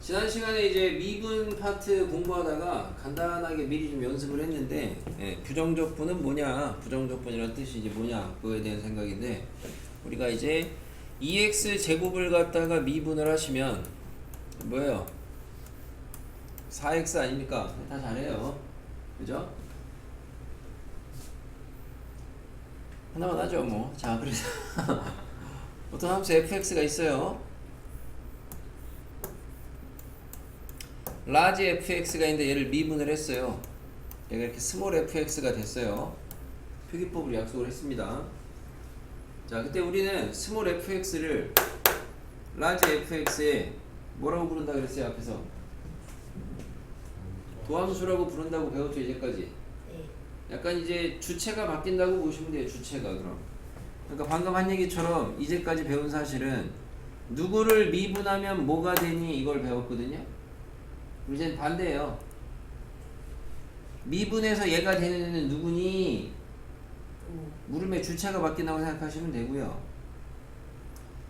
지난 시간에 이제 미분 파트 공부하다가 간단하게 미리 좀 연습을 했는데, 부정적분은 뭐냐, 부정적분이라는 뜻이 이제 뭐냐, 그거에 대한 생각인데, 우리가 이제 2x 제곱을 갖다가 미분을 하시면 뭐예요? 4x 아닙니까? 다 잘해요, 그죠? 하나만 하죠 뭐. 자, 그래서 어떤 함수 fx가 있어요. 라지 fx가 있는데 얘를 미분을 했어요. 얘가 이렇게 스몰 fx가 됐어요. 표기법으로 약속을 했습니다. 자, 그때 우리는 스몰 fx를 라지 fx에 뭐라고 부른다 그랬어요? 앞에서 도함수라고 부른다고 배웠죠, 이제까지. 약간 이제 주체가 바뀐다고 보시면 돼요. 주체가. 그럼 그러니까 방금 한 얘기처럼 이제까지 배운 사실은 누구를 미분하면 뭐가 되니 이걸 배웠거든요. 이제는 반대예요. 미분해서 얘가 되는 애는 누구니? 물음의 주체가 바뀐다고 생각하시면 되고요.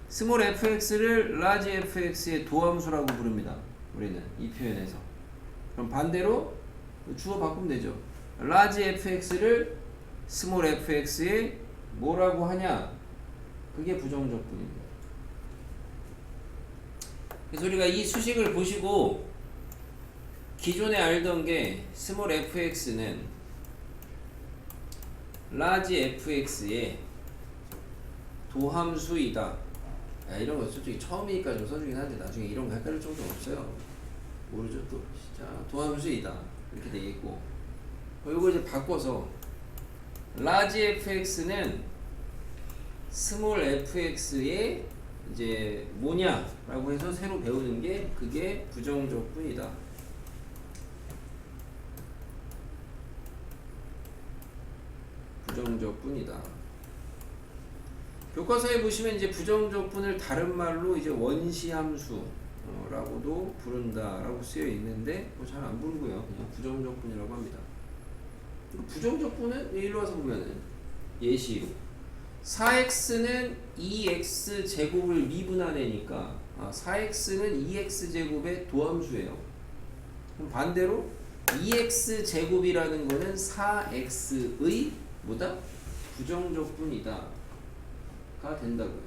스몰 fx를 라지 fx의 도함수라고 부릅니다. 우리는 이 표현에서. 그럼 반대로 주어 바꾸면 되죠. 라지 fx를 스몰 fx에 뭐라고 하냐? 그게 부정적분입니다. 그래서 우리가 이 수식을 보시고 기존에 알던 게 스몰 fx는 라지 fx의 도함수이다. 야, 이런 거 솔직히 처음이니까 좀 써주긴 한데 나중에 이런 거 헷갈릴 정도는 없어요. 모르죠 또. 자, 도함수이다 이렇게 되겠고, 이거 이제 바꿔서 라지 fx는 스몰 fx의 이제 뭐냐라고 해서 새로 배우는 게 그게 부정적분이다. 부정적분이다. 교과서에 보시면 이제 부정적분을 다른 말로 이제 원시함수라고도 부른다라고 쓰여 있는데 뭐 잘 안 부르고요. 그냥 부정적분이라고 합니다. 부정적분은 일로 와서 보면은 예시로 4x는 2x 제곱을 미분하내니까 4x는 2x 제곱의 도함수예요. 그럼 반대로 2x 제곱이라는 거는 4x의 뭐다? 부정적분이다 가 된다고요.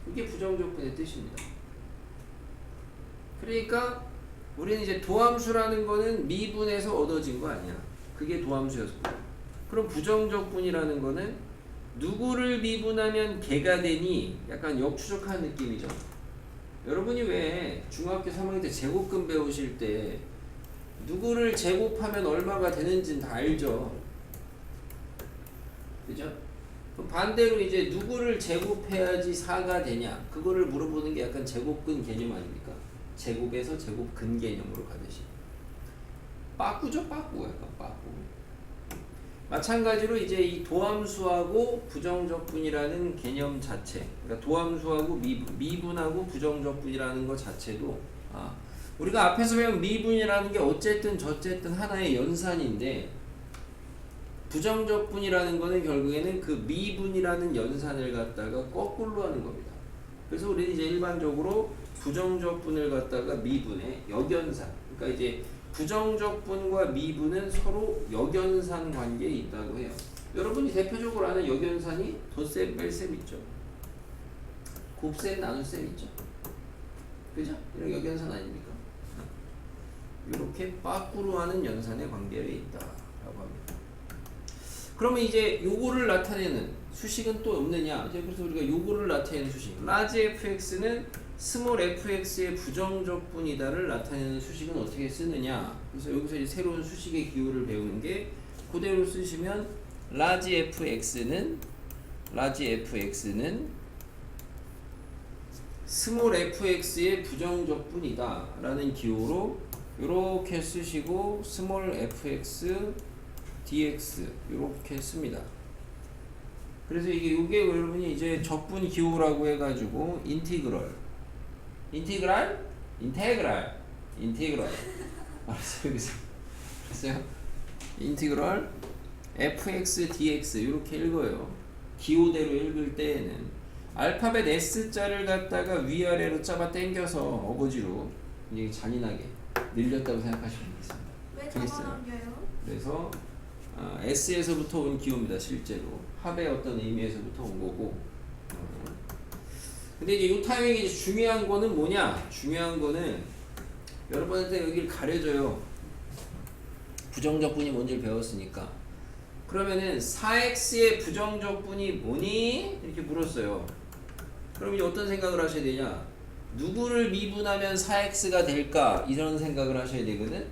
그게 부정적분의 뜻입니다. 그러니까 우리는 이제 도함수라는 거는 미분에서 얻어진 거 아니야. 그게 도함수였고, 그럼 부정적분이라는 거는 누구를 미분하면 걔가 되니 약간 역추적하는 느낌이죠. 여러분이 왜 중학교 3학년 때 제곱근 배우실 때 누구를 제곱하면 얼마가 되는지는 다 알죠. 그죠? 그럼 반대로 이제 누구를 제곱해야지 4가 되냐, 그거를 물어보는 게 약간 제곱근 개념 아닙니까? 제곱에서 제곱근 개념으로 가듯이 빠꾸죠. 빠꾸. 약간 빠꾸. 마찬가지로 이제 이 도함수하고 부정적분이라는 개념 자체, 그러니까 도함수하고 미분하고 부정적분이라는 것 자체도 우리가 앞에서 배운 미분이라는 게 어쨌든 저쨌든 하나의 연산인데, 부정적분이라는 거는 결국에는 그 미분이라는 연산을 갖다가 거꾸로 하는 겁니다. 그래서 우리는 이제 일반적으로 부정적분을 갖다가 미분의 역연산, 그러니까 이제 부정적분과 미분은 서로 역연산 관계에 있다고 해요. 여러분이 대표적으로 아는 역연산이 덧셈, 뺄셈 있죠. 곱셈, 나눗셈 있죠. 그죠? 이런 역연산 아닙니까? 이렇게 빠꾸로 하는 연산의 관계에 있다라고 합니다. 그러면 이제 요거를 나타내는 수식은 또 없느냐? 이제 그래서 우리가 요거를 나타내는 수식, 라지 fx는 스몰 fx의 부정적분이다를 나타내는 수식은 어떻게 쓰느냐? 그래서 여기서 이제 새로운 수식의 기호를 배우는 게, 그대로 쓰시면 라지 fx는 스몰 fx의 부정적분이다 라는 기호로 이렇게 쓰시고 스몰 fx dx 이렇게 씁니다. 그래서 이게 여러분이 이제 적분 기호라고 해가지고 인티그럴 알았어요. 여기서 알았어요. 인티그럴 fx dx 이렇게 읽어요. 기호대로 읽을 때에는 알파벳 S자를 갖다가 위아래로 잡아 당겨서 어거지로 이제 잔인하게 늘렸다고 생각하시면 되겠습니다. 왜 되겠어요? 잡아당겨요? 그래서 S에서부터 온 기호입니다. 실제로 합의 어떤 의미에서부터 온 거고. 근데 이제 이 타이밍이 이제 중요한 거는 뭐냐? 중요한 거는 여러분한테 여기를 가려줘요. 부정적분이 뭔지를 배웠으니까. 그러면은 4x의 부정적분이 뭐니? 이렇게 물었어요. 그럼 이제 어떤 생각을 하셔야 되냐? 누구를 미분하면 4x가 될까? 이런 생각을 하셔야 되거든.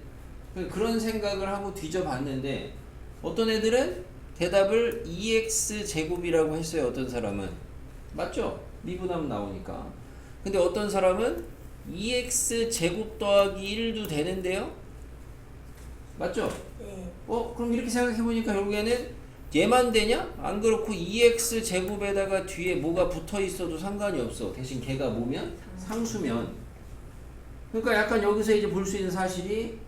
그런 생각을 하고 뒤져봤는데 어떤 애들은 대답을 2x 제곱이라고 했어요. 어떤 사람은. 맞죠? 미분하면 나오니까. 근데 어떤 사람은 2x 제곱 더하기 1도 되는데요? 맞죠? 네. 그럼 이렇게 생각해보니까 결국에는 얘만 되냐? 안 그렇고 2x 제곱에다가 뒤에 뭐가 붙어 있어도 상관이 없어. 대신 걔가 뭐면? 상수면. 그러니까 약간 여기서 이제 볼 수 있는 사실이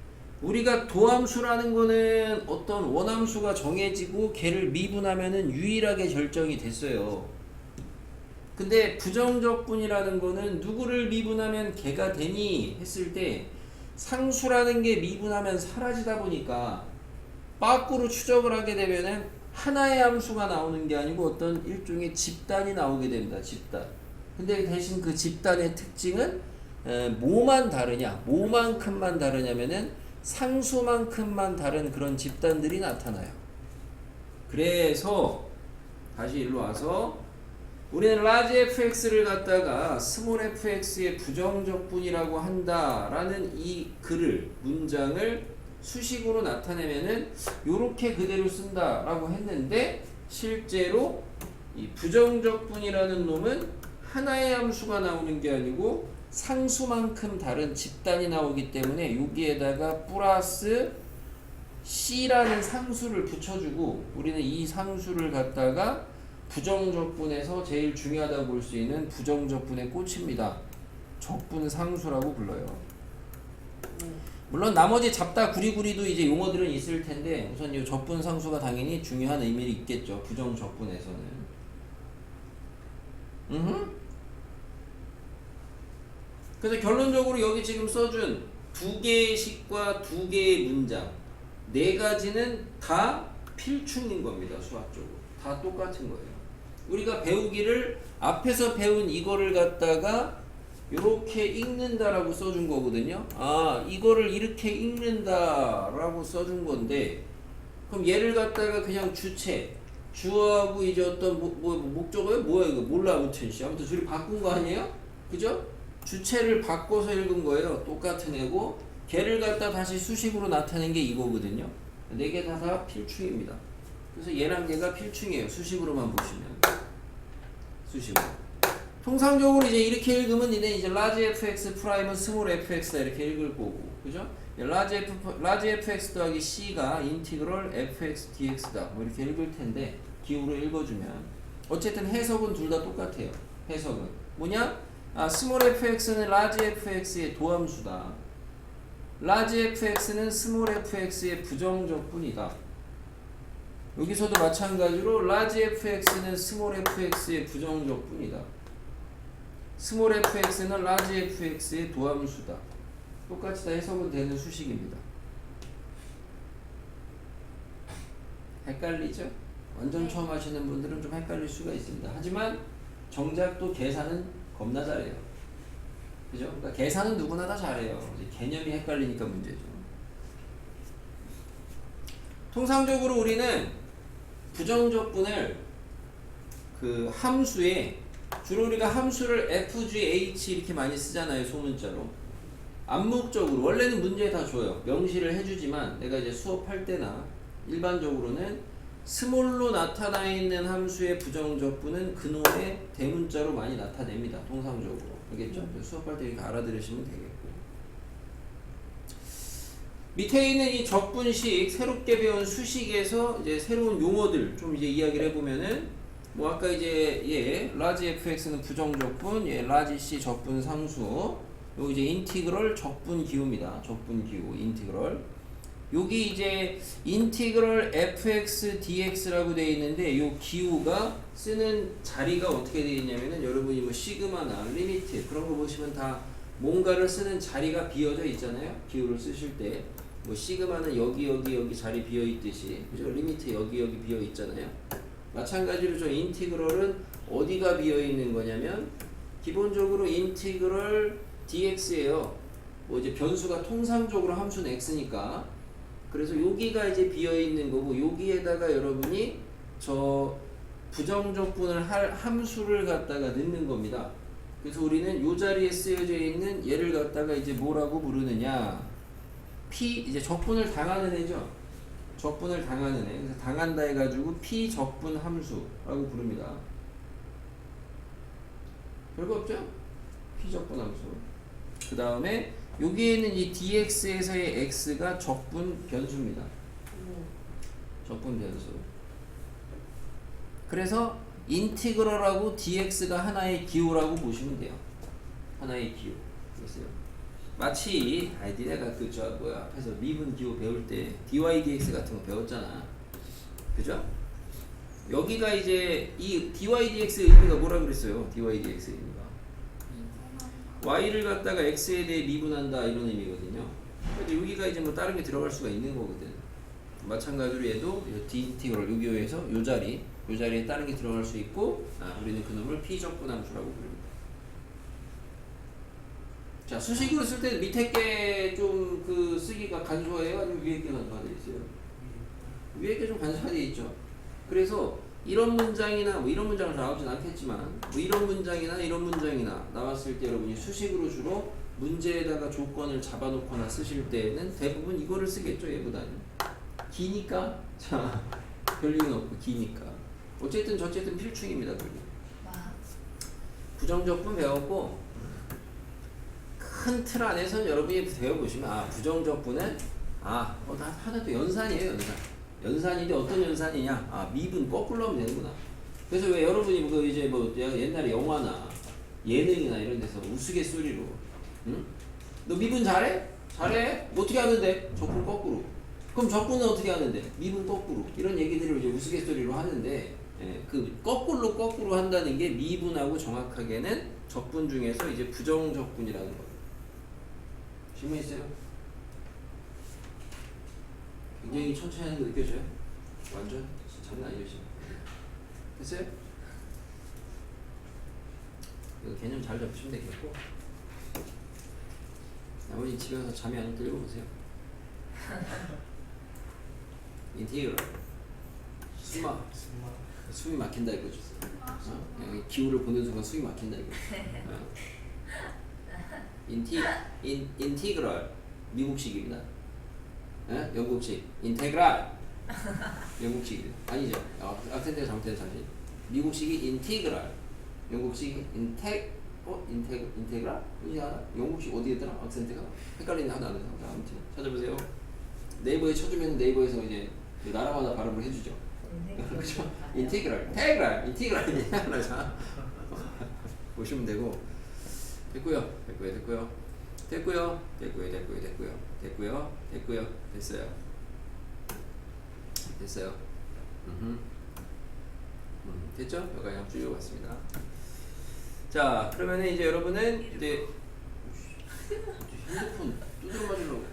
우리가 도함수라는 거는 어떤 원함수가 정해지고 걔를 미분하면은 유일하게 결정이 됐어요. 근데 부정적분이라는 거는 누구를 미분하면 걔가 되니 했을 때 상수라는 게 미분하면 사라지다 보니까 밖으로 추적을 하게 되면은 하나의 함수가 나오는 게 아니고 어떤 일종의 집단이 나오게 됩니다. 집단. 근데 대신 그 집단의 특징은 뭐만 다르냐? 뭐만큼만 다르냐면은 상수만큼만 다른 그런 집단들이 나타나요. 그래서 다시 일로 와서 우리는 large fx를 갖다가 small fx의 부정적분이라고 한다라는 이 글을 문장을 수식으로 나타내면은 요렇게 그대로 쓴다라고 했는데 실제로 이 부정적분이라는 놈은 하나의 함수가 나오는 게 아니고 상수만큼 다른 집단이 나오기 때문에 여기에다가 플러스 c라는 상수를 붙여주고 우리는 이 상수를 갖다가 부정적분에서 제일 중요하다고 볼 수 있는 부정적분의 꽃입니다. 적분상수라고 불러요. 물론 나머지 잡다 구리구리도 이제 용어들은 있을 텐데 우선 이 적분상수가 당연히 중요한 의미를 있겠죠. 부정적분에서는. 그래서 결론적으로 여기 지금 써준 두 개의 식과 두 개의 문장 네 가지는 다 필충인 겁니다. 수학적으로. 다 똑같은 거예요. 우리가 배우기를 앞에서 배운 이거를 갖다가 이렇게 읽는다라고 써준 거거든요. 이거를 이렇게 읽는다라고 써준 건데 그럼 얘를 갖다가 그냥 주어하고 이제 어떤 목적어요? 뭐야 이거 몰라 아무튼 둘이 바꾼 거 아니에요? 그죠? 주체를 바꿔서 읽은 거예요. 똑같은 애고 걔를 갖다 다시 수식으로 나타낸 게 이거거든요. 네 개 다 필충입니다. 그래서 얘랑 얘가 필충이에요. 수식으로만 보시면. 수식으로. 통상적으로 이제 이렇게 읽으면 이제 large fx 프라임은 small fx다 이렇게 읽을 거고. 그죠? large fx 더하기 c가 인티그럴 fx dx다. 뭐 이렇게 읽을 텐데 기호로 읽어주면 어쨌든 해석은 둘 다 똑같아요. 해석은 뭐냐? small fx는 large fx의 도함수다. large fx는 small fx의 부정적분이다. 여기서도 마찬가지로 large fx는 small fx의 부정적분이다. small fx는 large fx의 도함수다. 똑같이 다 해석은 되는 수식입니다. 헷갈리죠? 완전 처음 하시는 분들은 좀 헷갈릴 수가 있습니다. 하지만 정작 또 계산은 겁나 잘해요. 그죠? 그러니까 계산은 누구나 다 잘해요. 개념이 헷갈리니까 문제죠. 통상적으로 우리는 부정적분을 그 함수에 주로 우리가 함수를 FGH 이렇게 많이 쓰잖아요. 소문자로. 암묵적으로 원래는 문제에 다 줘요. 명시를 해주지만 내가 이제 수업할 때나 일반적으로는 스몰로 나타나 있는 함수의 부정적분은 그놈의 대문자로 많이 나타냅니다. 통상적으로. 알겠죠? 수업할 때 이렇게 알아들으시면 되겠고. 밑에 있는 이 적분식 새롭게 배운 수식에서 이제 새로운 용어들 좀 이제 이야기를 해보면은 뭐 아까 이제 large fx는 부정적분, large c 적분 상수, 요 이제 인티그럴 적분 기호입니다. 적분 기호 인티그럴. 여기 이제 인티그럴 fx dx라고 되어 있는데 요 기호가 쓰는 자리가 어떻게 되어 있냐면은 여러분이 뭐 시그마나 리미트 그런 거 보시면 다 뭔가를 쓰는 자리가 비어져 있잖아요. 기호를 쓰실 때 뭐 시그마는 여기 자리 비어 있듯이 그죠? 리미트 여기 비어 있잖아요. 마찬가지로 저 인티그럴은 어디가 비어 있는 거냐면 기본적으로 인티그럴 dx예요. 뭐 이제 변수가 통상적으로 함수는 x니까 그래서 여기가 이제 비어 있는 거고 여기에다가 여러분이 저 부정적분을 할 함수를 갖다가 넣는 겁니다. 그래서 우리는 요 자리에 쓰여져 있는 얘를 갖다가 이제 뭐라고 부르느냐? P 이제 적분을 당하는 애죠. 적분을 당하는 애. 그래서 당한다 해가지고 P 적분 함수라고 부릅니다. 별거 없죠? P 적분 함수. 그 다음에 여기에는 이 dx에서의 x가 적분 변수입니다. 적분 변수. 그래서 인티그럴하고 dx가 하나의 기호라고 보시면 돼요. 하나의 기호. 됐어요? 마치 니네가 앞에서 미분 기호 배울 때 dy dx 같은 거 배웠잖아. 그죠? 여기가 이제 이 dy dx의 의미가 뭐라 그랬어요? dy dx의 의미가 y를 갖다가 x에 대해 미분한다 이런 의미거든요. 근데 여기가 이제 뭐 다른 게 들어갈 수가 있는 거거든. 마찬가지로 얘도 인티그럴 여기에서 요 자리에 다른 게 들어갈 수 있고 우리는 그놈을 P적분 함수라고 부릅니다. 자, 수식으로 쓸 때 밑에 게 좀 그 쓰기가 간소해요? 아니면 위에 게 간소화되어 있어요? 위에 게 좀 간소화되어 있죠. 그래서 이런 문장이나 뭐 이런 문장은 나오진 않겠지만 뭐 이런 문장이나 나왔을 때 여러분이 수식으로 주로 문제에다가 조건을 잡아놓거나 쓰실 때는 대부분 이거를 쓰겠죠. 얘보다는 기니까 자 별일은 없고 기니까 어쨌든 저쨌든 필충입니다. 그게 부정적분 배웠고 큰 틀 안에서는 여러분이 배워보시면 부정적분은 하나도 연산이에요. 연산인데 어떤 연산이냐? 미분 거꾸로 하면 되는구나. 그래서 왜 여러분이 그 이제 뭐 옛날에 영화나 예능이나 이런 데서 우스갯소리로 너 미분 잘해? 잘해? 뭐 어떻게 하는데? 적분 거꾸로. 그럼 적분은 어떻게 하는데? 미분 거꾸로. 이런 얘기들을 이제 우스갯소리로 하는데 그 거꾸로 한다는 게 미분하고 정확하게는 적분 중에서 이제 부정적분이라는 거예요. 질문 있어요? 굉장히 천천히 하는 거 느껴져요? 완전? 장난 아니죠 지금. 됐어요? 이거 개념 잘 잡으시면 되겠고 나머지 집에 가서 잠이 안 올 때 읽어보세요. 인티그럴 숨이 막힌다 이거죠. 기호를 보는 순간 숨이 막힌다 이거죠. 인티그럴 미국식입니다. 영국식 인테그랄 영국식 아니죠. 악센트가 잘못돼서 잠시 미국식이 인티그랄 영국식이 인테그랄 영국식 어디였더라? 악센트가 헷갈리는 하도 안 해서 아무튼 찾아보세요. 네이버에 쳐주면 네이버에서 이제 나라마다 발음을 해주죠. 그렇죠? 인티그랄 보시면 되고 됐고요. 됐어요. 됐죠? 여기까지 한번 쭉 읽어봤습니다. 자, 그러면은 이제 여러분은 이제 핸드폰 두드려 맞으려고.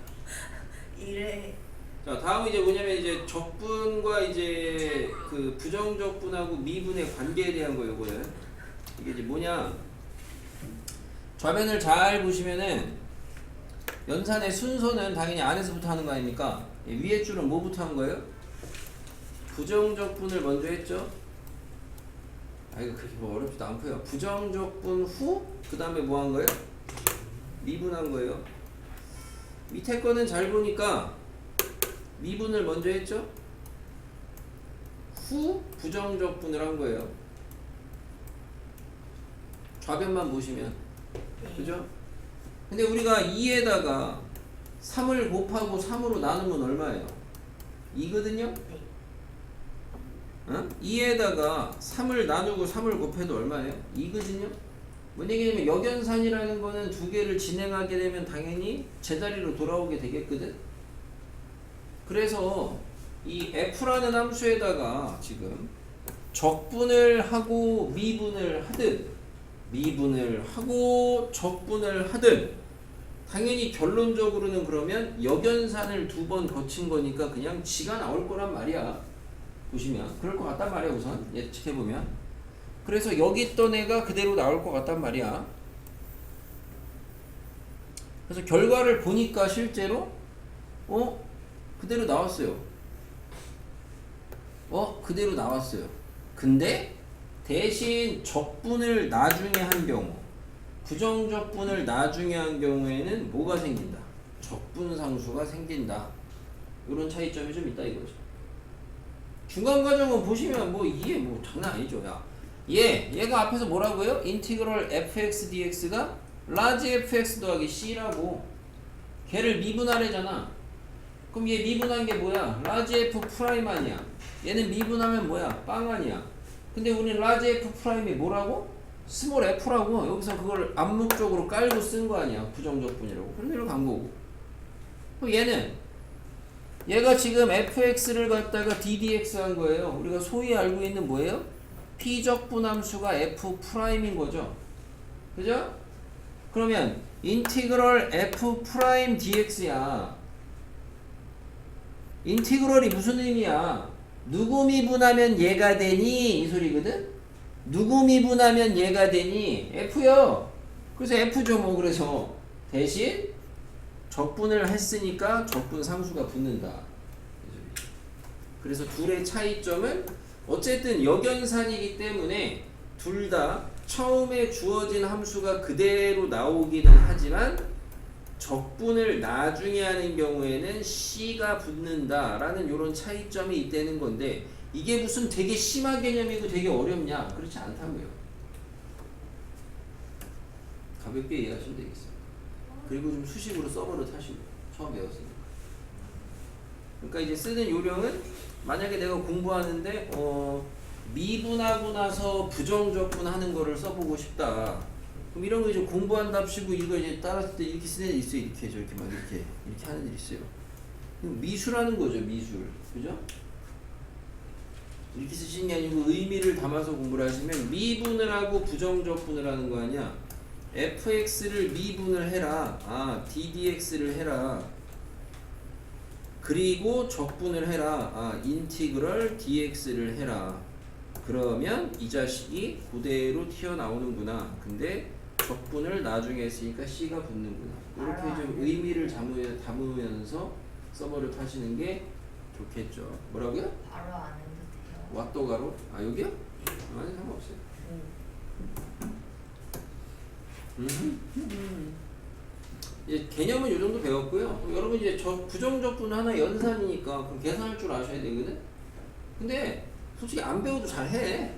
이래. 자, 다음은 이제 뭐냐면 이제 적분과 이제 그 부정적분하고 미분의 관계에 대한 거 요거는 이게 이제 뭐냐? 좌변을 잘 보시면은 연산의 순서는 당연히 안에서부터 하는 거 아닙니까? 위에 줄은 뭐부터 한 거예요? 부정적분을 먼저 했죠? 이거 그렇게 뭐 어렵지도 않고요. 부정적분 후, 그 다음에 뭐 한 거예요? 미분한 거예요. 밑에 거는 잘 보니까 미분을 먼저 했죠? 후, 부정적분을 한 거예요. 좌변만 보시면. 그죠? 근데 우리가 2에다가 3을 곱하고 3으로 나누면 얼마예요? 2거든요? 2에다가 3을 나누고 3을 곱해도 얼마예요? 2거든요? 뭔 얘기냐면 역연산이라는 거는 두 개를 진행하게 되면 당연히 제자리로 돌아오게 되겠거든? 그래서 이 f라는 함수에다가 지금 적분을 하고 미분을 하고 적분을 하든 당연히 결론적으로는 그러면 역연산을 2번 거친 거니까 그냥 지가 나올 거란 말이야. 보시면 그럴 것 같단 말이야. 우선 예측해보면 그래서 여기 있던 애가 그대로 나올 것 같단 말이야. 그래서 결과를 보니까 실제로 그대로 나왔어요. 그대로 나왔어요. 근데 대신 적분을 나중에 한 경우, 부정적분을 나중에 한 경우에는 뭐가 생긴다? 적분상수가 생긴다. 이런 차이점이 좀 있다 이거죠. 중간 과정은 보시면 뭐 이게 뭐 장난 아니죠. 야, 얘가 앞에서 뭐라고요? 인티그럴 fx dx가 라지 fx 더하기 c라고. 걔를 미분하래잖아. 그럼 얘 미분한 게 뭐야? 라지 f 프라임 아니야. 얘는 미분하면 뭐야? 빵 아니야. 근데 우리는 라지 f 프라임이 뭐라고? 스몰 f라고. 여기서 그걸 암묵적으로 깔고 쓴 거 아니야. 부정적분이라고. 그런 대로 간 거고. 그럼 얘가 지금 fx를 갖다가 ddx 한 거예요. 우리가 소위 알고 있는 뭐예요? p적분 함수가 f 프라임인 거죠. 그죠? 그러면 인티그럴 f 프라임 dx야. 인티그럴이 무슨 의미야? 누구 미분하면 얘가 되니? 이 소리거든? 누구 미분하면 얘가 되니? f요. 그래서 f죠 뭐. 그래서 대신 적분을 했으니까 적분 상수가 붙는다. 그래서 둘의 차이점은 어쨌든 역연산이기 때문에 둘 다 처음에 주어진 함수가 그대로 나오기는 하지만 적분을 나중에 하는 경우에는 C가 붙는다라는 이런 차이점이 있다는 건데 이게 무슨 되게 심한 개념이고 되게 어렵냐? 그렇지 않다고요. 가볍게 이해하시면 되겠어요. 그리고 좀 수식으로 서버를 타시고 처음 배웠으니까. 그러니까 이제 쓰는 요령은 만약에 내가 공부하는데 미분하고 나서 부정적분 하는 거를 써보고 싶다. 그럼 이런 거 이제 공부한답시고 이거 이제 따랐을 때 이렇게 쓰는 애들 있어요. 이렇게 저렇게 막 이렇게 하는 애들 있어요. 미술하는 거죠. 미술. 그죠? 이렇게 쓰시는 게 아니고 의미를 담아서 공부를 하시면 미분을 하고 부정적분을 하는 거 아니야. fx를 미분을 해라. ddx를 해라. 그리고 적분을 해라. 인티그럴 dx를 해라. 그러면 이 자식이 그대로 튀어나오는구나. 근데 적분을 나중에 했으니까 C가 붙는구나. 이렇게 좀 의미를 담으면서 서버를 타시는 게 좋겠죠. 뭐라고요? 바로 안 해도 돼요. 왓도가로? 여기요? 아니 상관없어요. 개념은 이 정도 배웠고요. 여러분 이제 부정적분 하나 연산이니까 그럼 계산할 줄 아셔야 되거든. 근데 솔직히 안 배워도 잘해.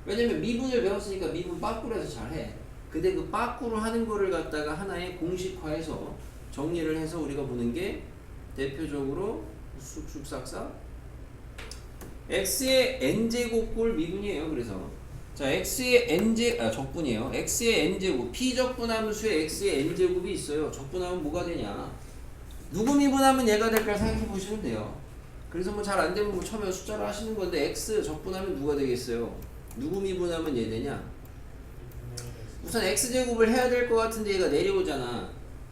왜냐면 미분을 배웠으니까 미분 빠꾸로 해서 잘해. 근데 그 빠꾸로 하는 거를 갖다가 하나의 공식화해서 정리를 해서 우리가 보는 게 대표적으로 쑥쑥 싹싹 x의 n제곱꼴 미분이에요. 그래서 자 x의 적분이에요. x의 n제곱 p적분 함수에 x의 n제곱이 있어요. 적분하면 뭐가 되냐? 누구 미분하면 얘가 될까 생각해 보시면 돼요. 그래서 뭐 잘 안 되면 뭐 처음에 숫자로 하시는 건데 x 적분하면 누가 되겠어요? 누구 미분하면 얘 되냐? 우선 x제곱을 해야 될 것 같은데 얘가 내려오잖아.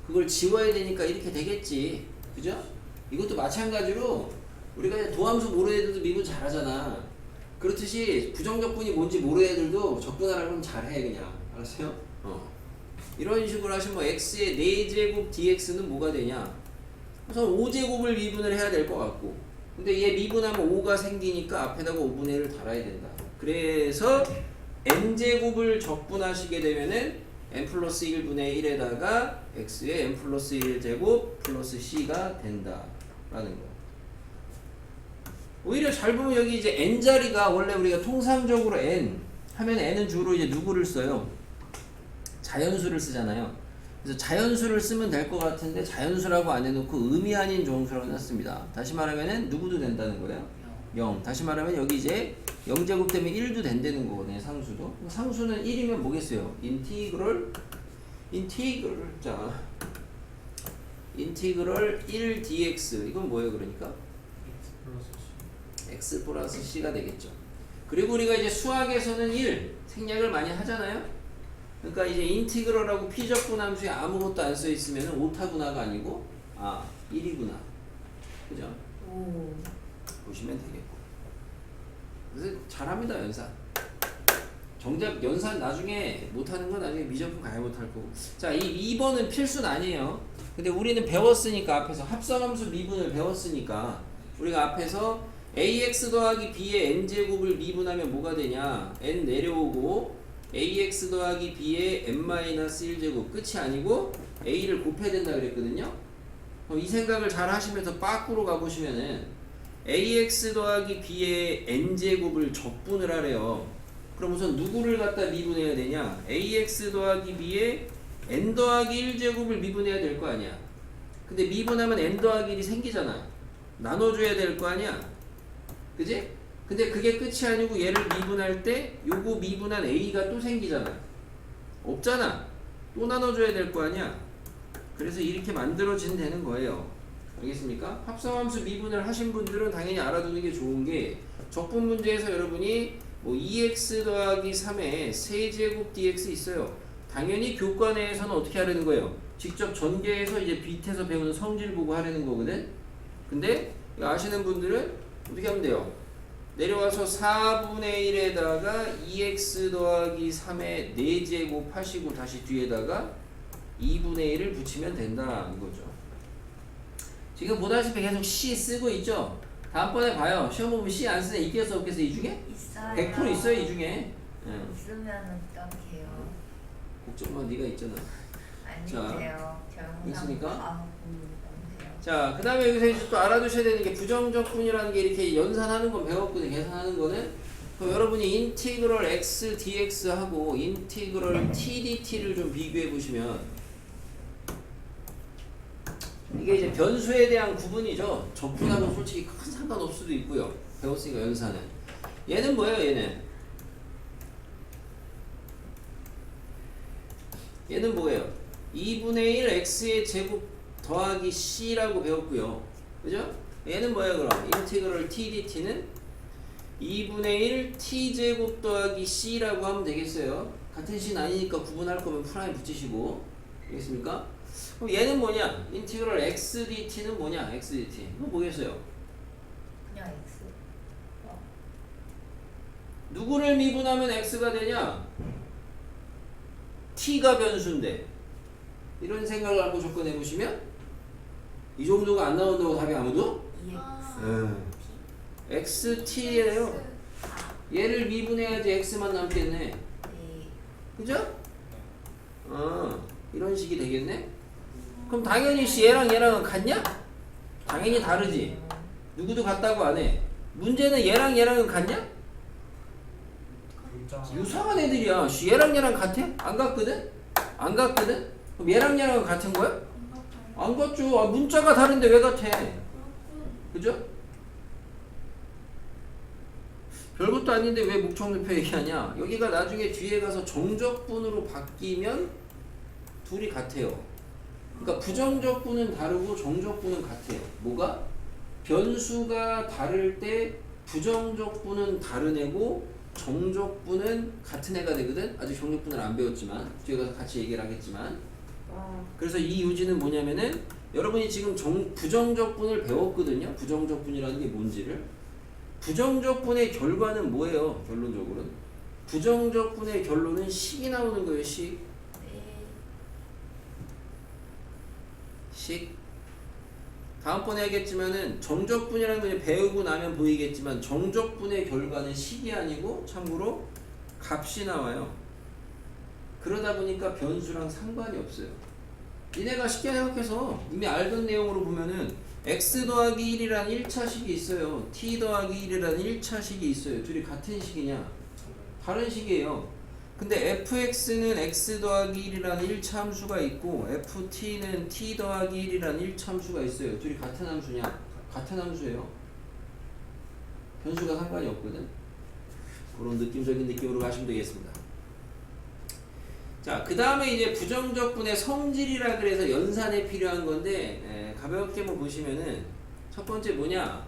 그걸 지워야 되니까 이렇게 되겠지. 그죠? 이것도 마찬가지로 우리가 이제 도함수 모르는 애들도 미분 잘하잖아. 그렇듯이 부정적분이 뭔지 모르는 애들도 적분하라고 하면 잘해 그냥. 알았어요? 이런 식으로 하시면 x의 4제곱 dx는 뭐가 되냐? 우선 5제곱을 미분을 해야 될 것 같고 근데 얘 미분하면 5가 생기니까 앞에다가 5분의 1을 달아야 된다. 그래서 n제곱을 적분하시게 되면은 n 플러스 1분의 1에다가 x의 n 플러스 1제곱 플러스 c가 된다 라는 거. 오히려 잘 보면 여기 이제 n자리가 원래 우리가 통상적으로 n 하면 n은 주로 이제 누구를 써요? 자연수를 쓰잖아요. 그래서 자연수를 쓰면 될 것 같은데 자연수라고 안 해놓고 의미 아닌 정수라고 해놨습니다. 다시 말하면은 누구도 된다는 거예요? 0. 다시 말하면 여기 이제 0제곱 되면 1도 된다는 거거든요. 상수도. 상수는 1이면 뭐겠어요? 인티그럴 1 dx 이건 뭐예요? 그러니까 x 플러스 c가 되겠죠. 그리고 우리가 이제 수학에서는 1 생략을 많이 하잖아요. 그러니까 이제 인티그럴하고 피적분 함수에 아무것도 안 써 있으면 오타구나가 아니고 1이구나. 그죠? 오. 보시면 되겠고. 그래서 잘합니다 연산. 정작 연산 나중에 못하는 건 나중에 미적분 가야 못할 거고. 자, 이 2번은 필수는 아니에요. 근데 우리는 배웠으니까 앞에서 합성함수 미분을 배웠으니까 우리가 앞에서 ax 더하기 b의 n제곱을 미분하면 뭐가 되냐, n 내려오고 ax 더하기 b의 n-1제곱 끝이 아니고 a를 곱해야 된다 그랬거든요. 그럼 이 생각을 잘 하시면서 빠꾸로 가보시면은 ax 더하기 b의 n제곱을 적분을 하래요. 그럼 우선 누구를 갖다 미분해야 되냐, ax 더하기 b의 n 더하기 1제곱을 미분해야 될 거 아니야. 근데 미분하면 n 더하기 1이 생기잖아. 나눠줘야 될 거 아니야. 그지? 근데 그게 끝이 아니고 얘를 미분할 때 요거 미분한 a가 또 생기잖아. 없잖아. 또 나눠줘야 될 거 아니야. 그래서 이렇게 만들어지면 되는 거예요. 알겠습니까? 합성함수 미분을 하신 분들은 당연히 알아두는 게 좋은 게, 적분 문제에서 여러분이 뭐 2x 더하기 3의 세제곱 dx 있어요. 당연히 교과내에서는 어떻게 하려는 거예요? 직접 전개해서 이제 밑에서 배우는 성질 보고 하려는 거거든. 근데 이거 아시는 분들은 어떻게 하면 돼요? 내려와서 4분의 1에다가 2x 더하기 3의 4제곱 하시고 다시 뒤에다가 2분의 1을 붙이면 된다 이거죠. 지금 보다시피 계속 C 쓰고 있죠? 다음번에 봐요. 시험 보면 C 안 쓰는 애 있겠어 없겠어 이 중에? 있어요. 100% 있어요 이 중에. 있으면 어떡해요? 걱정 마, 네가 있잖아. 아니세요. 있으니까? 보면 돼요. 자, 그 다음에 여기서 이제 또 알아두셔야 되는 게 부정적분이라는 게 이렇게 연산하는 건 배웠거든요. 계산하는 거는. 그럼 여러분이 인티그럴 x dx 하고 인티그럴 t dt를 좀 비교해 보시면 이게 이제 변수에 대한 구분이죠. 적분하고 솔직히 큰 상관없을 수도 있고요. 배웠으니까 연산은. 얘는 뭐예요? 얘는 뭐예요? 2분의 1 x의 제곱 더하기 c라고 배웠고요. 그죠? 얘는 뭐예요 그럼? 인티그럴 t dt는 2분의 1 t제곱 더하기 c라고 하면 되겠어요. 같은 c는 아니니까 구분할 거면 프라임 붙이시고. 알겠습니까? 그럼 얘는 뭐냐? 인티그럴 x dt는 뭐냐? x dt. 이거 뭐겠어요? 그냥 X. 누구를 미분하면 x가 되냐? t가 변수인데. 이런 생각을 하고 접근해보시면 이 정도가 안 나온다고 답이 아무도? EX. xt예요. 얘를 미분해야지 x만 남겠네. 네. 그죠? 이런 식이 되겠네. 그럼 당연히 얘랑은 같냐? 당연히 다르지. 누구도 같다고 안 해. 문제는 얘랑은 같냐? 유사한 애들이야. 얘랑 같아? 안 같거든? 안 같거든? 그럼 얘랑은 같은 거야? 안 같죠. 문자가 다른데 왜 같아? 그죠? 별것도 아닌데 왜 목적물표 얘기하냐? 여기가 나중에 뒤에 가서 정적분으로 바뀌면 둘이 같아요. 그러니까 부정적분은 다르고 정적분은 같아요. 뭐가? 변수가 다를 때 부정적분은 다른 애고 정적분은 같은 애가 되거든? 아직 정적분을 안 배웠지만 뒤에 가서 같이 얘기를 하겠지만. 그래서 이 유지는 뭐냐면은 여러분이 지금 부정적분을 배웠거든요. 부정적분이라는 게 뭔지를. 부정적분의 결과는 뭐예요? 결론적으로는 부정적분의 결론은 식이 나오는 거예요. 식. 다음번에 하겠지만은 정적분이라는 걸 배우고 나면 보이겠지만 정적분의 결과는 식이 아니고 참고로 값이 나와요. 그러다 보니까 변수랑 상관이 없어요. 니네가 쉽게 생각해서 이미 알던 내용으로 보면은 x 더하기 1이라는 1차식이 있어요. t 더하기 1이라는 1차식이 있어요. 둘이 같은 식이냐? 다른 식이에요. 근데 fx는 x 더하기 1이라는 1차 함수가 있고 ft는 t 더하기 1이라는 1차 함수가 있어요. 둘이 같은 함수냐? 같은 함수예요. 변수가 상관이 없거든. 그런 느낌적인 느낌으로 가시면 되겠습니다. 자, 그 다음에 이제 부정적분의 성질이라 그래서 연산에 필요한 건데 가볍게 뭐 보시면은 첫 번째 뭐냐?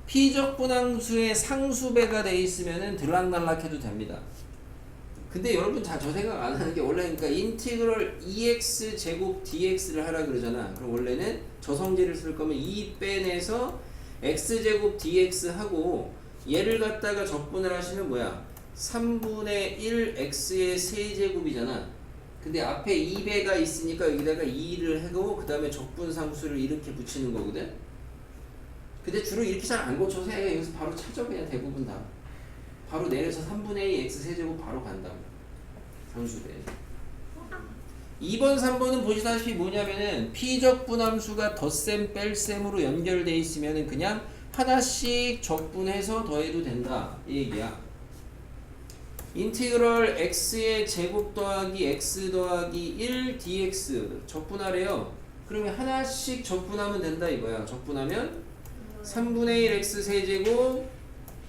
피적분함수의 상수배가 돼 있으면은 들락날락 해도 됩니다. 근데 여러분 다 저 생각 안 하는 게 원래 그러니까 인티그럴 2x 제곱 dx를 하라 그러잖아. 그럼 원래는 저성질을 쓸 거면 2 빼내서 x 제곱 dx 하고 얘를 갖다가 적분을 하시면 뭐야? 3분의 1 x의 세제곱이잖아. 근데 앞에 2배가 있으니까 여기다가 2를 하고 그 다음에 적분상수를 이렇게 붙이는 거거든. 근데 주로 이렇게 잘 안 고쳐서 해. 여기서 바로 찾아 그냥 대부분 다. 바로 내려서 3분의 2 x 세제곱 바로 간다고. 상수배. 2번, 3번은 보시다시피 뭐냐면은 피적분함수가 덧셈, 뺄셈으로 연결돼 있으면은 그냥 하나씩 적분해서 더해도 된다. 이 얘기야. 인티그럴 x의 제곱 더하기 x 더하기 1 dx 적분하래요. 그러면 하나씩 적분하면 된다 이거야. 적분하면 3분의 1 x 세제곱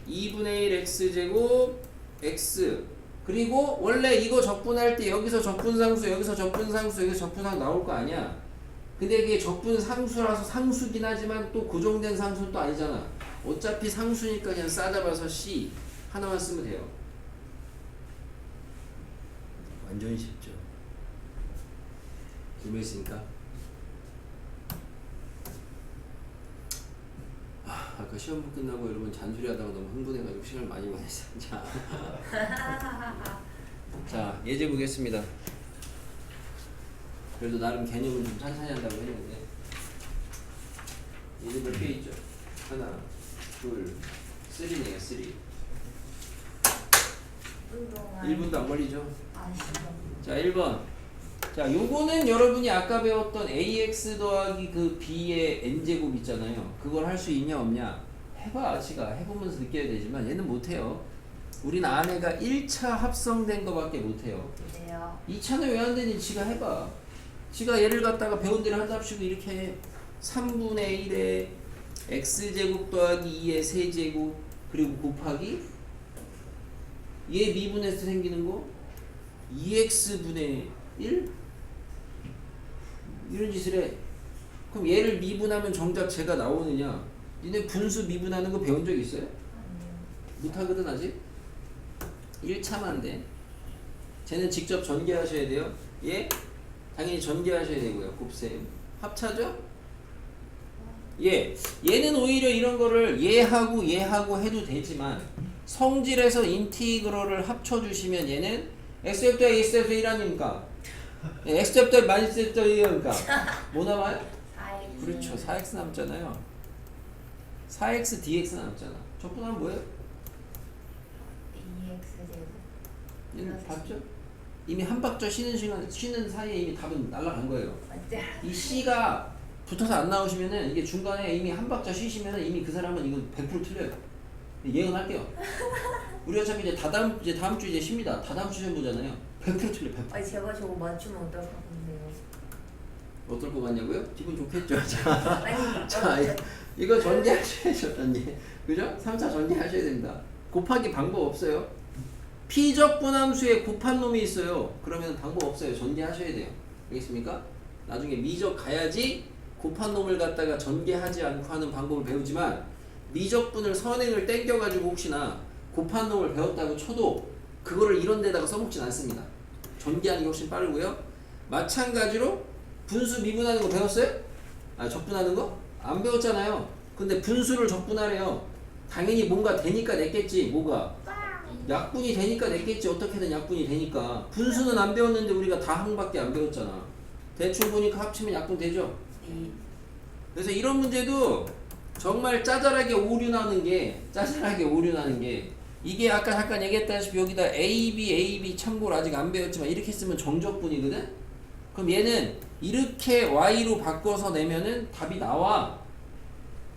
2분의 1 x제곱 x 그리고 원래 이거 적분할 때 여기서 적분상수 여기서 적분상수 여기서 적분상 나올 거 아니야. 근데 이게 적분상수라서 상수긴 하지만 또 고정된 상수는 또 아니잖아. 어차피 상수니까 그냥 싸잡아서 c 하나만 쓰면 돼요. 완전 쉽죠. 준비했습니까? 아까 시험 끝나고 여러분 잔소리하다가 너무 흥분해가지고 시간을 많이 보냈어요. 자, 예제 보겠습니다. 그래도 나름 개념은 좀 천천히 한다고 했는데 예제 몇 개 있죠? 하나, 둘, 3네요. 3. 1분도 안 걸리죠? 자, 1번. 자, 요거는 여러분이 아까 배웠던 ax 더하기 그 b의 n제곱 있잖아요. 그걸 할 수 있냐 없냐? 해봐. 지가 해보면서 느껴야 되지만 얘는 못해요. 우린 아내가 1차 합성된 거밖에 못해요. 2차는 왜 안 되니? 지가 해봐. 지가 얘를 갖다가 배운 대로 한답시고 이렇게 해. 3분의 1에 x제곱 더하기 2의 세제곱 그리고 곱하기 얘 미분해서 생기는 거 2x분의 1? 이런 짓을 해. 그럼 얘를 미분하면 정작 제가 나오느냐? 니네 분수 미분하는 거 배운 적 있어요? 못하거든 아직? 1차만 돼. 쟤는 직접 전개하셔야 돼요. 얘? 당연히 전개하셔야 되고요. 곱셈. 합차죠? 얘는 오히려 이런 거를 얘하고 해도 되지만 성질에서 인티그럴을 합쳐주시면 얘는 x제곱 더하기 x제곱 1 아닙니까? x제곱 더하기 마이너스 x제곱 더하기 1이니까 뭐 남아요? 4x. 그렇죠. 4x 남잖아요. 4x dx 남잖아. 적분하면 뭐예요? 2x제곱. 얘는 봤죠? 이미 한 박자 쉬는 사이에 이미 답은 날아간 거예요. 이 c가 붙어서 안 나오시면은 이게 중간에 이미 한 박자 쉬시면은 이미 그 사람은 이거 100% 틀려요. 예언할게요. 우리 어차피 이제 다음 주 이제 쉽니다. 다다음 주 시험 보잖아요. 100% 틀려. 100%. 아니 제가 저거 맞추면 어떨까 본데요. 어떨 것 같냐고요? 기분 좋겠죠. 자, 아니 자 이거 전개하셔야죠. 전개. 그죠? 3차 전개하셔야 됩니다. 곱하기 방법 없어요. 피적분함수에 곱한 놈이 있어요. 그러면 방법 없어요. 전개하셔야 돼요. 알겠습니까? 나중에 미적 가야지 곱한 놈을 갖다가 전개하지 않고 하는 방법을 배우지만 미적분을 선행을 땡겨가지고 혹시나 곱한 놈을 배웠다고 쳐도 그거를 이런 데다가 써먹진 않습니다. 전개하는 게 훨씬 빠르고요. 마찬가지로 분수 미분하는 거 배웠어요? 적분하는 거? 안 배웠잖아요. 근데 분수를 적분하래요. 당연히 뭔가 되니까 냈겠지. 뭐가? 약분이 되니까 냈겠지. 어떻게든 약분이 되니까. 분수는 안 배웠는데 우리가 다 항밖에 안 배웠잖아. 대충 보니까 합치면 약분 되죠? 그래서 이런 문제도 정말 짜잘하게 오류나는 게 이게 아까 잠깐 얘기했다시피 여기다 AB 참고로 아직 안 배웠지만 이렇게 쓰면 정적분이거든? 그럼 얘는 이렇게 Y로 바꿔서 내면은 답이 나와.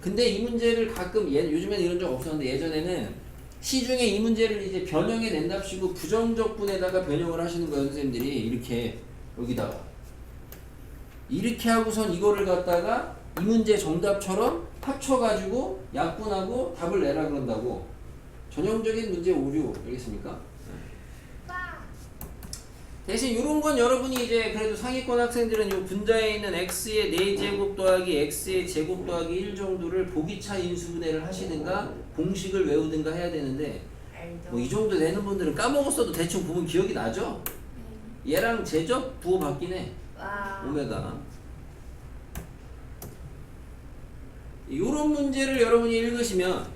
근데 이 문제를 가끔 요즘에는 이런 적 없었는데 예전에는 시중에 이 문제를 이제 변형해 낸답시고 부정적분에다가 변형을 하시는 거예요. 선생님들이 이렇게 여기다가 이렇게 하고선 이거를 갖다가 이 문제 정답처럼 합쳐가지고 약분하고 답을 내라 그런다고. 전형적인 문제 오류. 알겠습니까? 대신 이런 건 여러분이 이제 그래도 상위권 학생들은 요 분자에 있는 x의 4제곱 더하기 x의 제곱 더하기 1 정도를 보기차 인수분해를 하시든가 공식을 외우든가 해야 되는데 알죠. 뭐 이 정도 되는 분들은 까먹었어도 대충 보면 기억이 나죠? 얘랑 제접 부호 바뀌네 와. 5m. 요런 문제를 여러분이 읽으시면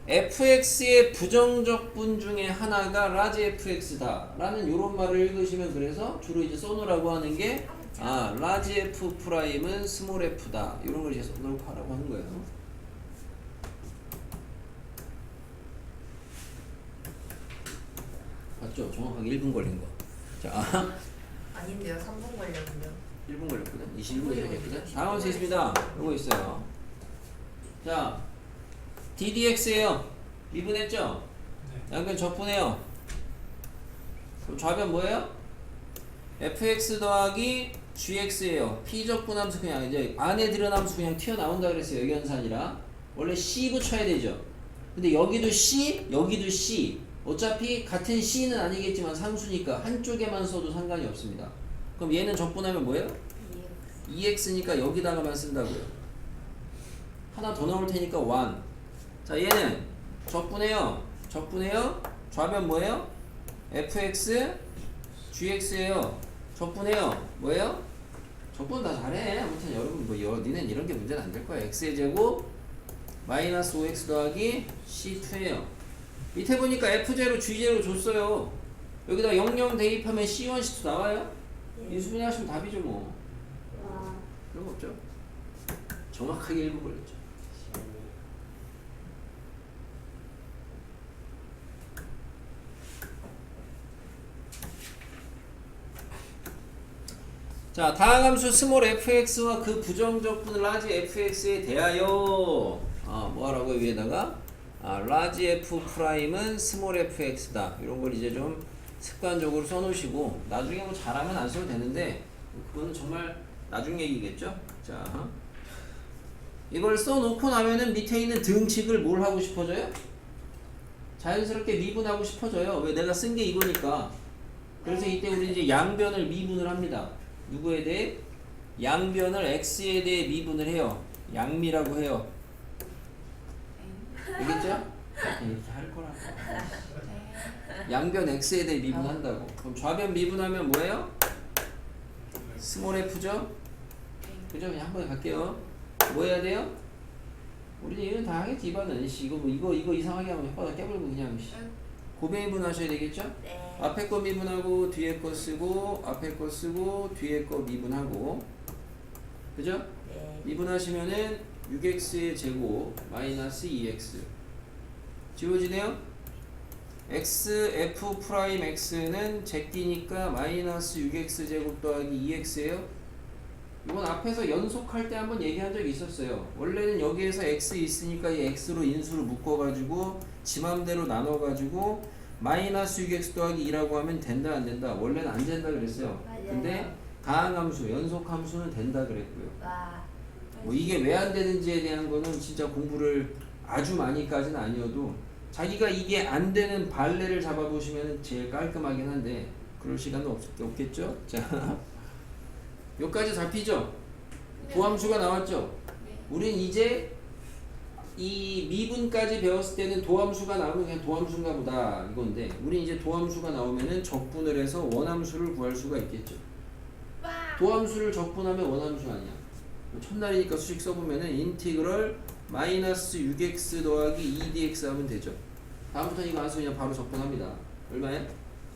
fx의 부정적분 중에 하나가 라지 fx다 라는 요런 말을 읽으시면 그래서 주로 이제 써놓으라고 하는 게 라지 f 프라임은 스몰 f다 이런 걸 이제 써놓고 하라고 하는 거예요. 맞죠? 정확하게 1분 걸린 거. 자, 아닌데요. 3분 걸렸는데요. 1분 걸렸거든? 21분 걸렸거든? 다음 수 있습니다. 요거 있어요. 자, ddx예요. 미분했죠? 양변 적분해요. 그럼 좌변 뭐예요? fx 더하기 gx예요. p적분 함수 그냥 이제 안에 들은 함수 그냥 튀어나온다 그랬어요. 여기연산이라. 원래 c 붙여야 되죠. 근데 여기도 c, 여기도 c. 어차피 같은 c는 아니겠지만 상수니까 한쪽에만 써도 상관이 없습니다. 그럼 얘는 적분하면 뭐예요? 2x니까 여기다가만 쓴다고요. 하나 더 나올 테니까 1. 자, 얘는 적분해요. 적분해요. 좌변 뭐예요? fx gx예요. 적분해요. 뭐예요? 적분 다 잘해. 아무튼 여러분 니는 이런 게 문제는 안 될 거야. x의 제곱 마이너스 5x 더하기 c2예요. 밑에 보니까 f0 g0 줬어요. 여기다 00 대입하면 c1 c2 나와요? 인수분해 하시면 답이죠 뭐. 그런 거 없죠? 정확하게 1분 걸렸죠. 자, 다항 함수 스몰 fx와 그 부정적분 라지 fx에 대하여 뭐하라고 위에다가 라지 f 프라임은 스몰 fx다. 이런 걸 이제 좀 습관적으로 써놓으시고 나중에 뭐 잘하면 안 써도 되는데 그거는 정말 나중 얘기겠죠. 자, 이걸 써놓고 나면은 밑에 있는 등식을 뭘 하고 싶어져요? 자연스럽게 미분하고 싶어져요. 왜? 내가 쓴 게 이거니까. 그래서 이때 우리 이제 양변을 미분을 합니다. 누구에 대해? 양변을 x에 대해 미분을 해요. 양미라고 해요. 알겠죠? 이렇게 할 거라고. 양변 x에 대해 미분한다고. 그럼 좌변 미분하면 뭐예요? 스몰 f죠? 그죠? 그냥 한 번에 갈게요. 뭐 해야 돼요? 우리는 이건 다 하겠지. 이번은 이거 이상하게 하면 혓바닥 깨물고 그냥 고배미분 하셔야 되겠죠? 네. 앞에 거 미분하고 뒤에 거 쓰고 앞에 거 쓰고 뒤에 거 미분하고 그죠? 네. 미분하시면은 6x의 제곱 마이너스 2x 지워지네요? x f 프라임 x는 제끼니까 마이너스 6x 제곱 더하기 2x예요. 이건 앞에서 연속할 때 한번 얘기한 적이 있었어요. 원래는 여기에서 x 있으니까 이 x로 인수를 묶어가지고 지 맘대로 나눠가지고 마이너스 6x 더하기 2라고 하면 된다 안 된다? 원래는 안 된다 그랬어요. 맞아요. 근데 가항함수, 연속함수는 된다 그랬고요. 와. 뭐 이게 왜 안 되는지에 대한 거는 진짜 공부를 아주 많이까지는 아니어도 자기가 이게 안 되는 발레를 잡아보시면 제일 깔끔하긴 한데 그럴 시간은 없겠죠? 자, 여기까지 잡히죠? 도함수가 나왔죠? 우린 이제 이 미분까지 배웠을 때는 도함수가 나오면 그냥 도함수인가 보다 이건데 우린 이제 도함수가 나오면은 적분을 해서 원함수를 구할 수가 있겠죠. 도함수를 적분하면 원함수 아니야. 첫날이니까 수식 써보면은 인티그럴 마이너스 6x 더하기 2dx 하면 되죠. 다음부터는 이거 안 쓰고 그냥 바로 적분합니다. 얼마야?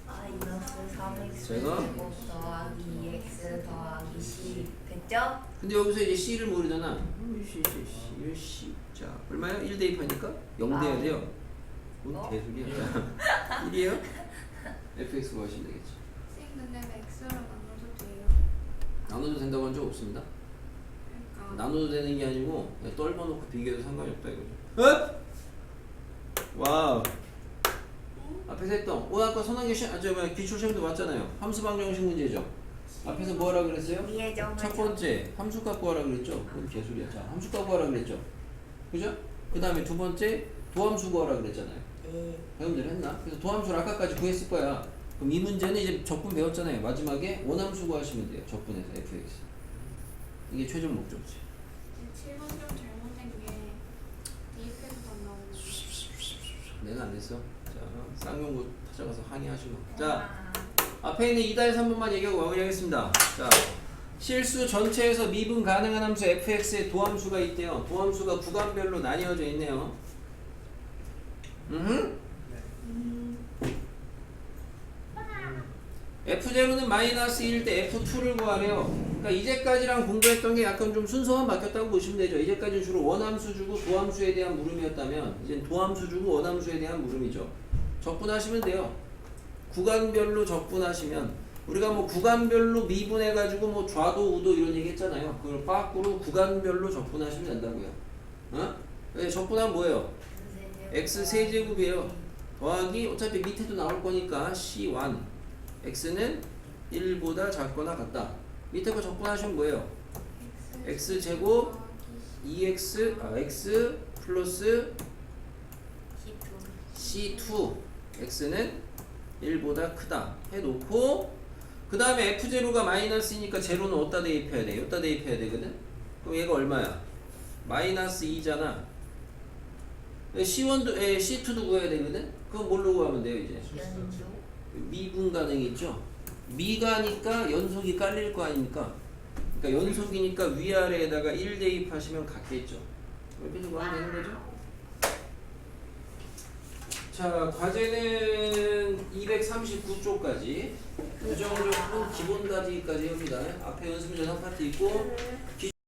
마이너스 3x 제가? 제곱 더하기 2x 더하기 c 됐죠? 근데 여기서 이제 c를 모르잖아. c. 자, 얼마야? 1 대입하니까 0 돼야 돼요. 뭔 개소리야. 자, 1이에요? fx 구하시면 되겠죠. 선생님 근데 x로 나눠도 돼요? 나눠도 된다고 한 적 없습니다. 그러니까 나눠도 되는 게 아니고 그냥 떨궈놓고 비교해도 상관이 없다 이거죠. 어? 와우. 앞에서 했던 아까 선한계 기출시험도 봤잖아요. 함수 방정식 문제죠. 앞에서 뭐 하라 그랬어요? 위에 점을 첫 번째 함수값 구하라 그랬죠. 그건 개소리야. 자, 함수값 구하라 그랬죠. 그죠? 그 다음에 두 번째 도함수 구하라 그랬잖아요. 네. 배움들 했나? 그래서 도함수를 아까까지 구했을 거야. 그럼 이 문제는 이제 적분 배웠잖아요. 마지막에 원함수 구하시면 돼요. 적분에서 fx. 이게 최종 목적지. 7번 좀 잘못된 게 대입해서 나오는 내가 안 됐어. 자, 쌍용구 찾아가서 항의하시고. 자, 앞에 있는 2-3번만 얘기하고 마무리하겠습니다. 자, 실수 전체에서 미분 가능한 함수 fx에 도함수가 있대요. 도함수가 구간별로 나뉘어져 있네요. F0는 마이너스 1 때 F2를 구하래요. 그러니까 이제까지랑 공부했던 게 약간 좀 순서만 바뀌었다고 보시면 되죠. 이제까지는 주로 원함수 주고 도함수에 대한 물음이었다면 이제 도함수 주고 원함수에 대한 물음이죠. 적분하시면 돼요. 구간별로 적분하시면 우리가 뭐 구간별로 미분해가지고 뭐 좌도 우도 이런 얘기 했잖아요. 그걸 빠꾸로 구간별로 적분하시면 된다고요. 어? 네, 적분하면 뭐예요? x 세제곱이에요. 더하기 어차피 밑에도 나올 거니까 C1 x는 1보다 작거나 같다. 밑에 거 적분하시면 뭐예요? x제곱 2x x 플러스 C2 x는 1보다 크다 해놓고 그 다음에 f0가 마이너스이니까 제로는 어디다 대입해야 돼? 여기다 대입해야 되거든? 그럼 얘가 얼마야? 마이너스 2잖아. C1도, C2도 구해야 되거든? 그럼 뭘로 구하면 돼요 이제? 미분 가능이 있죠? 미가니까 연속이 깔릴 거 아닙니까? 그러니까 연속이니까 위아래에다가 1 대입하시면 같겠죠? 이렇게 구하면 되는 거죠? 자, 과제는 239쪽까지 부정적분 기본다지기까지 합니다. 앞에 연습문제 한 파트 있고